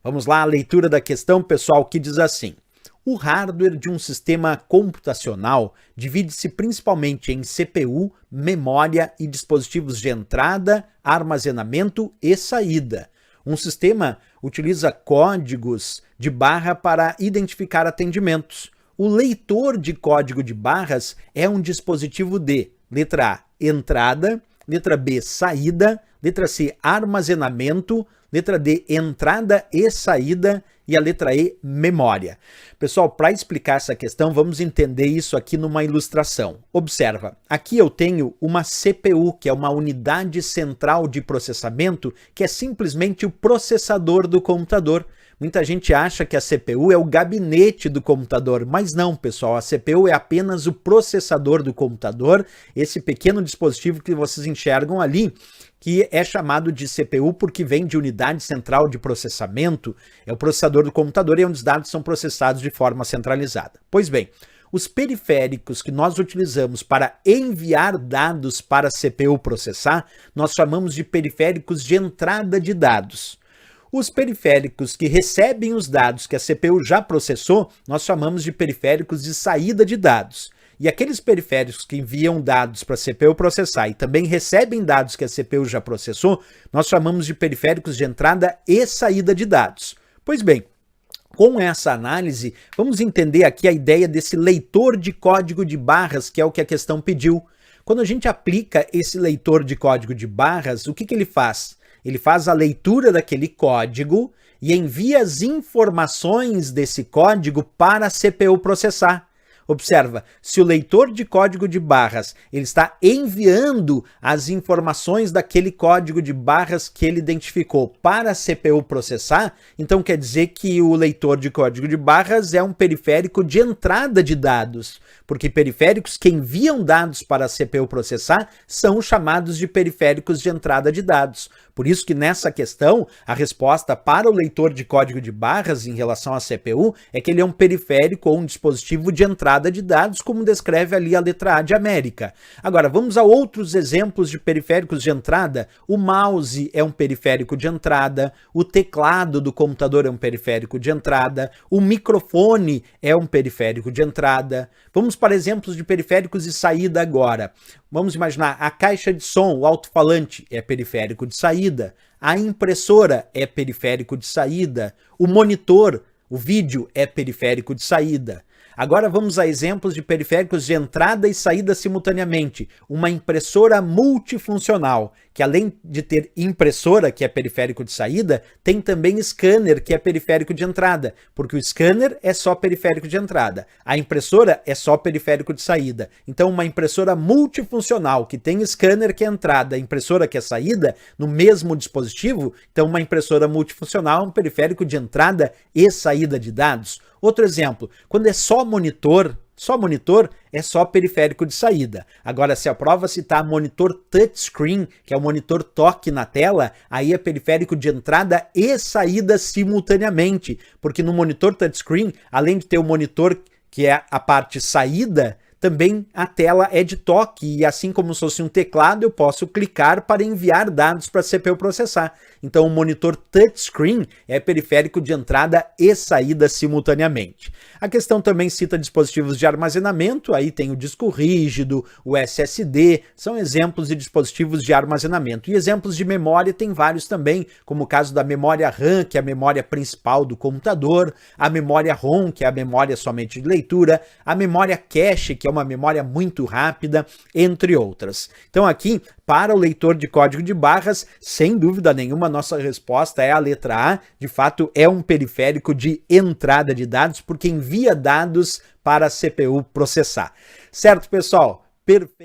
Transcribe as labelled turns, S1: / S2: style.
S1: Vamos lá, a leitura da questão, pessoal, que diz assim: o hardware de um sistema computacional divide-se principalmente em CPU, memória e dispositivos de entrada, armazenamento e saída. Um sistema utiliza códigos de barra para identificar atendimentos. O leitor de código de barras é um dispositivo de letra A, entrada, letra B, saída, letra C, armazenamento, letra D, entrada e saída e a letra E, memória. Pessoal, para explicar essa questão, vamos entender isso aqui numa ilustração. Observa, aqui eu tenho uma CPU, que é uma unidade central de processamento, que é simplesmente o processador do computador. Muita gente acha que a CPU é o gabinete do computador, mas não, pessoal, a CPU é apenas o processador do computador, esse pequeno dispositivo que vocês enxergam ali, que é chamado de CPU porque vem de unidade central de processamento, é o processador do computador e onde os dados são processados de forma centralizada. Pois bem, os periféricos que nós utilizamos para enviar dados para a CPU processar, nós chamamos de periféricos de entrada de dados. Os periféricos que recebem os dados que a CPU já processou, nós chamamos de periféricos de saída de dados. E aqueles periféricos que enviam dados para a CPU processar e também recebem dados que a CPU já processou, nós chamamos de periféricos de entrada e saída de dados. Pois bem, com essa análise, vamos entender aqui a ideia desse leitor de código de barras, que é o que a questão pediu. Quando a gente aplica esse leitor de código de barras, o que ele faz? Ele faz a leitura daquele código e envia as informações desse código para a CPU processar. Observa, se o leitor de código de barras ele está enviando as informações daquele código de barras que ele identificou para a CPU processar, então quer dizer que o leitor de código de barras é um periférico de entrada de dados, porque periféricos que enviam dados para a CPU processar são chamados de periféricos de entrada de dados. Por isso que nessa questão, a resposta para o leitor de código de barras em relação à CPU é que ele é um periférico ou um dispositivo de entrada de dados, como descreve ali a letra A de América. Agora, vamos a outros exemplos de periféricos de entrada. O mouse é um periférico de entrada, o teclado do computador é um periférico de entrada, o microfone é um periférico de entrada. Vamos para exemplos de periféricos de saída agora. Vamos imaginar a caixa de som, o alto-falante, é periférico de saída, a impressora é periférico de saída, o monitor, o vídeo, é periférico de saída. Agora vamos a exemplos de periféricos de entrada e saída simultaneamente. Uma impressora multifuncional, que além de ter impressora, que é periférico de saída, tem também scanner, que é periférico de entrada, porque o scanner é só periférico de entrada, a impressora é só periférico de saída. Então uma impressora multifuncional, que tem scanner que é entrada, impressora que é saída, no mesmo dispositivo, então uma impressora multifuncional é um periférico de entrada e saída de dados. Outro exemplo, quando é só monitor é só periférico de saída. Agora, se a prova citar monitor touchscreen, que é o monitor toque na tela, aí é periférico de entrada e saída simultaneamente, porque no monitor touchscreen, além de ter o monitor que é a parte saída, também a tela é de toque e assim como se fosse um teclado, eu posso clicar para enviar dados para a CPU processar. Então o monitor touchscreen é periférico de entrada e saída simultaneamente. A questão também cita dispositivos de armazenamento, aí tem o disco rígido, o SSD, são exemplos de dispositivos de armazenamento. E exemplos de memória tem vários também, como o caso da memória RAM, que é a memória principal do computador, a memória ROM, que é a memória somente de leitura, a memória cache, que é uma memória muito rápida, entre outras. Então aqui, para o leitor de código de barras, sem dúvida nenhuma, nossa resposta é a letra A. De fato, é um periférico de entrada de dados, porque envia dados para a CPU processar. Certo, pessoal? Perfeito.